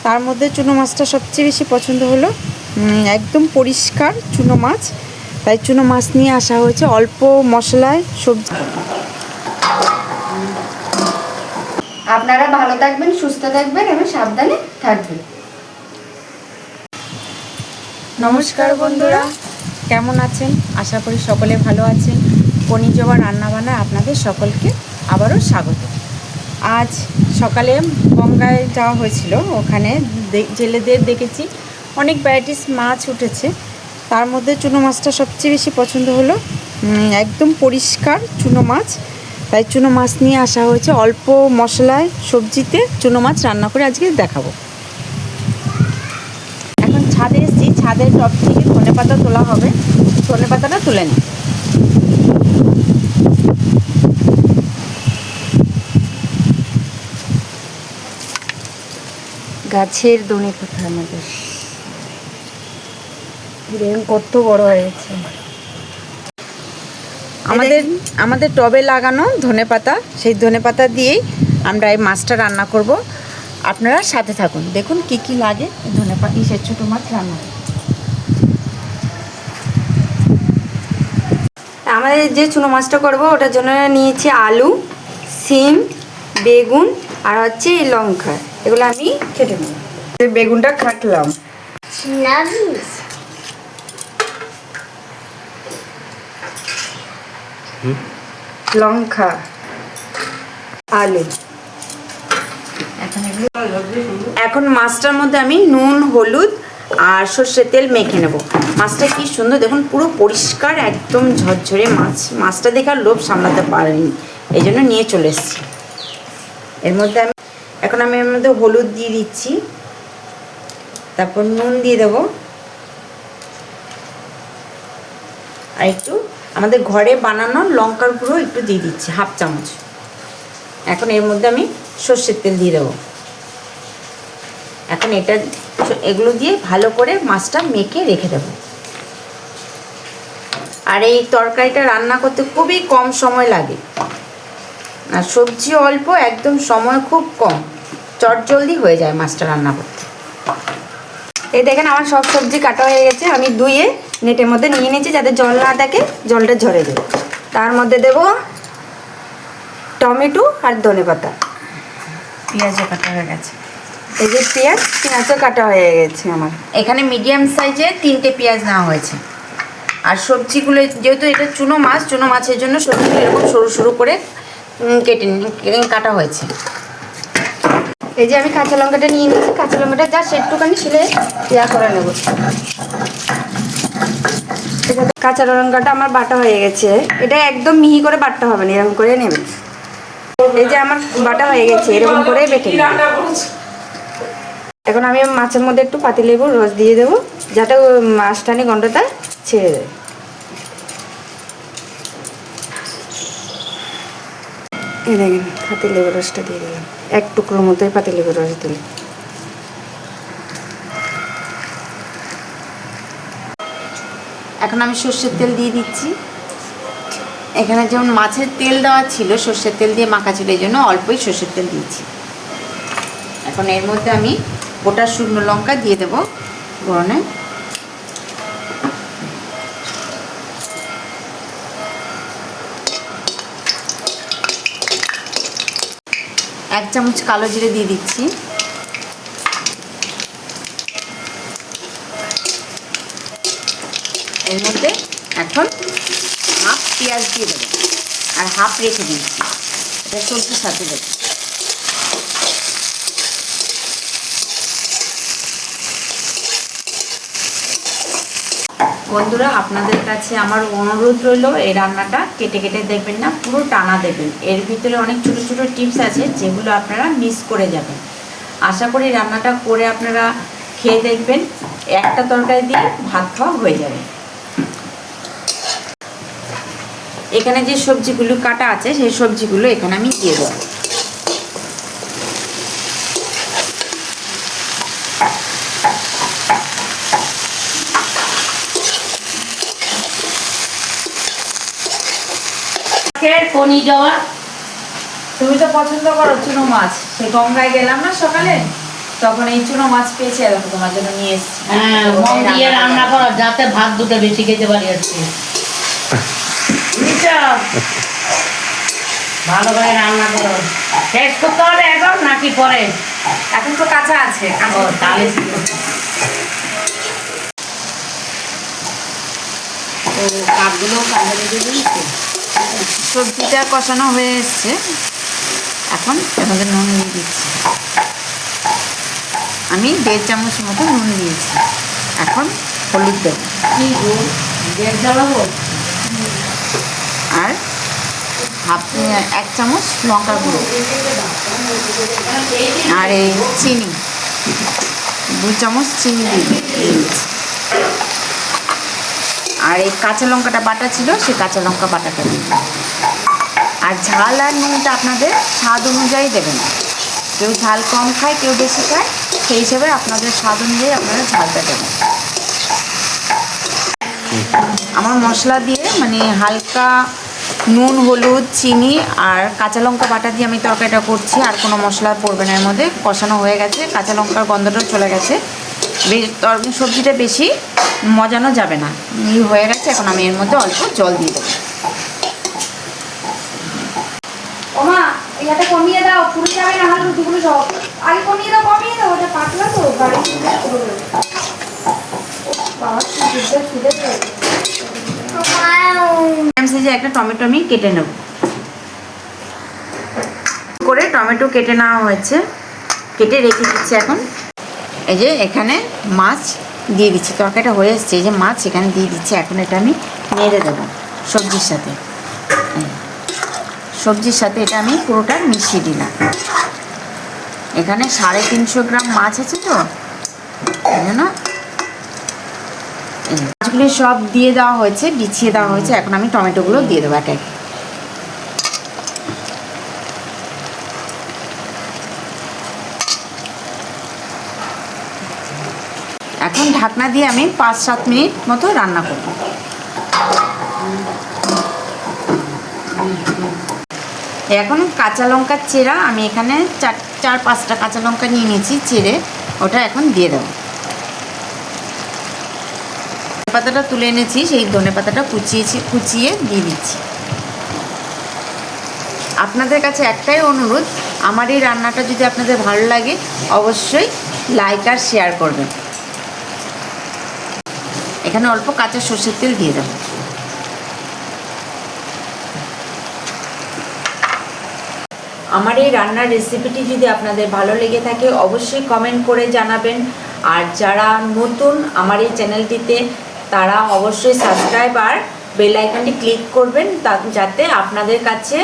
তার মধ্যে চুনো মাছটা সবচেয়ে বেশি পছন্দ হলো। একদম পরিষ্কার চুনো মাছ, তাই চুনো মাছ নিয়ে আসা হয়েছে অল্প মশলায় সবজি। আপনারা ভালো থাকবেন, সুস্থ থাকবেন এবং সাবধানে থাকবেন। নমস্কার বন্ধুরা, কেমন আছেন? আশা করি সকলে ভালো আছেন। কনিজবা রান্নাবান্না আপনাদের সকলকে আবারও স্বাগত। আজ সকালে গঙ্গায় যাওয়া হয়েছিল, ওখানে জেলেদের দেখেছি অনেক ভ্যারাইটিস মাছ উঠেছে। তার মধ্যে চুনো মাছটা সবচেয়ে বেশি পছন্দ হলো। একদম পরিষ্কার চুনো মাছ, তাই চুনো মাছ নিয়ে আসা হয়েছে অল্প মশলায় সবজিতে চুনো মাছ রান্না করে আজকে দেখাবো। এখন ছাদে এসেছি, ছাদের টব থেকে ধনেপাতা তোলা হবে, ধনেপাতাটা তুলে নিই। গাছের ধনেপাতা আমাদের কত বড় হয়েছে। আমাদের টবে লাগানো ধনেপাতা, সেই ধনেপাতা দিয়েই আমরা এই মাছটা রান্না করব। আপনারা সাথে থাকুন, দেখুন কি কি লাগে ধনেপাতা সে ছোটো মাছ রান্না। আমাদের যে চুনো মাছটা করবো ওটার জন্য নিয়েছি আলু, সিম, বেগুন আর হচ্ছে লঙ্কা। এগুলো আমি কেটে নেব। বেগুনটা কাটলাম, লঙ্কা, আলু। এখন মাছটার মধ্যে আমি নুন, হলুদ আর সর্ষের তেল মেখে নেব। মাছটা কি সুন্দর দেখুন, পুরো পরিষ্কার একদম ঝরঝরে মাছ। মাছটা দেখে আর লোভ সামলাতে পারিনি, এই জন্য নিয়ে চলে এসেছি। এর মধ্যে আমি এর মধ্যে হলুদ দিয়ে দিচ্ছি, তারপর নুন দিয়ে দেবো, আর একটু আমাদের ঘরে বানানো লঙ্কার গুঁড়ো একটু দিয়ে দিচ্ছি, 1/2 চামচ। এখন এর মধ্যে আমি সর্ষের তেল দিয়ে দেবো। এখন এগুলো দিয়ে ভালো করে মাছটা মেখে রেখে দেবো। আর এই তরকারিটা রান্না করতে খুবই কম সময় লাগে, আর সবজি অল্প, একদম সময় খুব কম, চটজলদি হয়ে যায় মাছটা রান্না করতে। এই দেখেন আমার সব সবজি কাটা হয়ে গেছে। আমি ধুয়ে নেটের মধ্যে নিয়ে নিয়েছি যাতে জল না থাকে, জলটা ঝরে দেবো। তার মধ্যে দেব টমেটো আর ধনেপাতা। পেঁয়াজও কাটা হয়ে গেছে। এই যে পেঁয়াজও কাটা হয়ে গেছে আমার। এখানে মিডিয়াম সাইজে 3টে পেঁয়াজ নেওয়া হয়েছে। আর সবজিগুলো যেহেতু এটা চুনো মাছের জন্য সবজিগুলো এরকম সরু সরু করে কাটা হয়েছে। এই যে আমি কাঁচা লঙ্কাটা নিয়ে নিয়েছি, কাঁচা লঙ্কাটা যা একটুখানি ছিলে করে নেব। কাঁচা লঙ্কাটা আমার বাটা হয়ে গেছে। এটা একদম মিহি করে বাটতে হবে না, এরকম করে নেবে। এই যে আমার বাটা হয়ে গেছে, এরকম করে বেটে নেব। এখন আমি মাছের মধ্যে একটু পাতিলেবুর রস দিয়ে দেবো, যাতে মাছটানি গন্ধটা ছেড়ে দেয়। এই দেখেন পাতিলেবুর রসটা দিয়ে দিলাম, 1 টুকরো মতোই পাতিলেবুর রস দিলে। এখন আমি সর্ষের তেল দিয়ে দিচ্ছি। এখানে যেমন মাছের তেল দেওয়া ছিল, সর্ষের তেল দিয়ে মাখা ছিল, এই জন্য অল্পই সর্ষের তেল দিয়েছি। এখন এর মধ্যে আমি গোটা শুকনো লঙ্কা দিয়ে দেবো ফোড়নে। এক চামচ কালো জিরে দিয়ে দিচ্ছি। এর মধ্যে এখন 1/2 পেঁয়াজ দিয়ে দেবো আর 1/2 রেখে দিচ্ছি, এটা সবজির সাথে দেবো। বন্ধুরা, আপনাদের কাছে আমার অনুরোধ রইল, এই রান্নাটা কেটে কেটে দেখবেন না, পুরো টানা দেবেন। এর ভিতরে অনেক ছোটো ছোটো টিপস আছে যেগুলো আপনারা মিস করে যাবেন। আশা করি রান্নাটা করে আপনারা খেয়ে দেখবেন, একটা তরকারি দিয়ে ভাত খাওয়া হয়ে যাবে। এখানে যে সবজিগুলো কাটা আছে সেই সবজিগুলো এখানে আমি দিয়ে দেবো। কনিজবা, তুমি তো পছন্দ করো চুনো মাছ, সে গঙ্গায় গেলাম না সকালে, তখন এই চুনো মাছ পেয়েছি, এরকম তোমার জন্য নিয়ে এসেছি। হ্যাঁ, মন দিয়ে রান্না করো যাতে ভাত দুটো বেশি খেতে পারি আজকে। বুঝছো? ভালো করে রান্না করো। শেষ করতে হবে এখন নাকি পরে? এখন তো কাঁচা আছে, ও, তাহলে তো কাপগুলো কাঁচা রেখে দিয়েছি। সবজিটা কষানো হয়ে এসছে, এখন এভাবে নুন দিয়ে দিচ্ছি। আমি 1.5 চামচ মতো নুন দিয়েছি। এখন হলুদ দেব, কি গো, গ্যাস জ্বালাবো? আর 1 চামচ লঙ্কার গুঁড়ো, আর এই চিনি 2 চামচ চিনি দিয়েছি। আর এই কাঁচা লঙ্কাটা বাটা ছিল, সেই কাঁচা লঙ্কা বাটাটা দিই। আর ঝাল আর নুনটা আপনাদের স্বাদ অনুযায়ী দেবেন। কেউ ঝাল কম খায়, কেউ বেশি খায়, সেই হিসেবে আপনাদের স্বাদ অনুযায়ী আপনারা ঝালটা দেবেন। আমার মশলা দিয়ে মানে হালকা নুন, হলুদ, চিনি আর কাঁচা লঙ্কা বাটা দিয়ে আমি তরকারিটা করছি। আর কোনো মশলা পড়বে না এর মধ্যে। কষানো হয়ে গেছে, কাঁচা লঙ্কার গন্ধটাও চলে গেছে। সবজিটা বেশি মজানো যাবে না, হয়ে গেছে। এখন আমি এর মধ্যে অল্প জল দিয়ে দেবো। ওমা এটা কমিয়ে দাও, ফুলে যাবে না হলে রুটিগুলো সব। আগে কমিয়ে দাও, ওটা পাতলা তো গাড়ি বাবা ছুটে সাইজে একটা টমেটো আমি কেটে নেব। করে টমেটো কেটে নেওয়া হয়েছে, কেটে রেখে দিচ্ছি। এখন এই যে এখানে মাছ দিয়ে দিচ্ছি, তরকারিটা হয়ে এসছে। এই যে মাছ এখানে দিয়ে দিচ্ছি। এখন এটা আমি নেড়ে দেবো সবজির সাথে। সবজির সাথে এটা আমি পুরোটা মিশিয়ে দিলাম। এখানে 350 গ্রাম মাছ আছে, তো এই জন্য মাছগুলি সব দিয়ে দেওয়া হয়েছে, বিছিয়ে দেওয়া হয়েছে। এখন আমি টমেটোগুলো দিয়ে দেবো একে একে। এখন ঢাকনা দিয়ে আমি 5-7 মিনিট মতো রান্না করব। এখন কাঁচা লঙ্কার চেরা আমি এখানে 4-5টা কাঁচা লঙ্কা নিয়ে নিয়েছি চেরে, ওটা এখন দিয়ে দেবো। পাতাটা তুলে এনেছি, সেই ধনে পাতাটা কুচিয়ে দিয়ে দিচ্ছি। আপনাদের কাছে একটাই অনুরোধ, আমার এই রান্নাটা যদি আপনাদের ভালো লাগে অবশ্যই লাইক আর শেয়ার করবেন। এখানে অল্প কাঁচা সর্ষের তেল দিয়ে দেবো। আমার এই রান্নার রেসিপিটি যদি আপনাদের ভালো লেগে থাকে অবশ্যই কমেন্ট করে জানাবেন। আর যারা নতুন আমার এই চ্যানেলটিতে, তারা অবশ্যই সাবস্ক্রাইব আর বেল আইকনটি ক্লিক করবেন, যাতে আপনাদের কাছে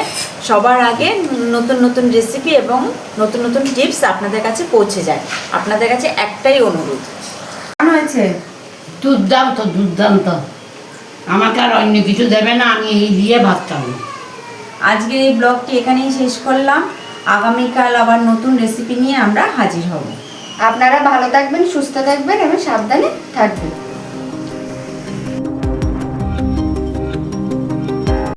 সবার আগে নতুন নতুন রেসিপি এবং নতুন নতুন টিপস আপনাদের কাছে পৌঁছে যায়। আপনাদের কাছে একটাই অনুরোধ। কেমন হয়েছে? দুর্দান্ত, দুর্দান্ত। আমাকে আর অন্য কিছু দেবে না, আমি এই দিয়ে ভাত খাবো। আজকের এই ব্লগটি এখানেই শেষ করলাম। আগামীকাল আবার নতুন রেসিপি নিয়ে আমরা হাজির হব। আপনারা ভালো থাকবেন, সুস্থ থাকবেন এবং সাবধানে থাকবেন।